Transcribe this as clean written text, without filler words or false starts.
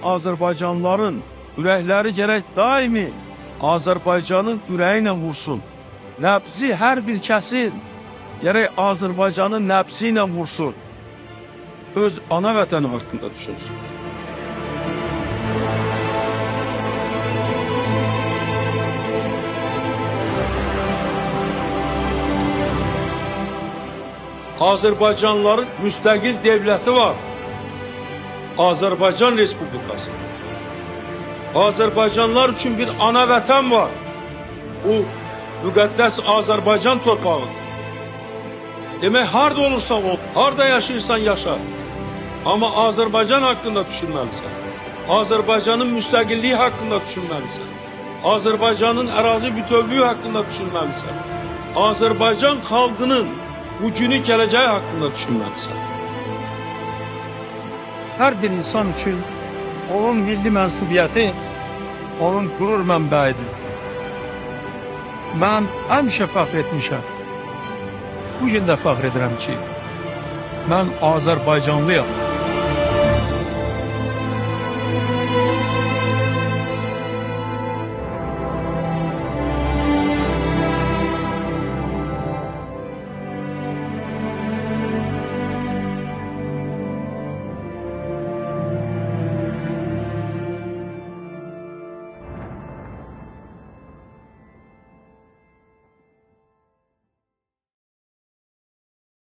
Azərbaycanlıların ürəkləri gərək daimi Azərbaycanın ürəyi ilə vursun. Nəbzi hər bir kəsin gərək Azərbaycanın nəbzi ilə vursun. Öz ana vətəni haqqında düşünsün. Azərbaycanlıların müstəqil devləti var. Azərbaycan Respublikası. Azərbaycanlılar üçün bir ana vətən var. Bu, müqəddəs Azərbaycan torpağı. Demək, harada olursan ol, harada yaşayırsan yaşa. Amma Azərbaycan haqqında düşünməlisən. Azərbaycanın müstəqilliyi haqqında düşünməlisən. Azərbaycanın ərazi bütövlüyü haqqında düşünməlisən. Azərbaycan xalqının bugünü gələcəyi haqqında düşünməlisən. Hər bir insan üçün onun milli mənsubiyyəti, onun qürur mənbəyidir. Mən həmişə fəxr etmişəm. Bu gün də fəxr edirəm ki, mən Azərbaycanlıyam.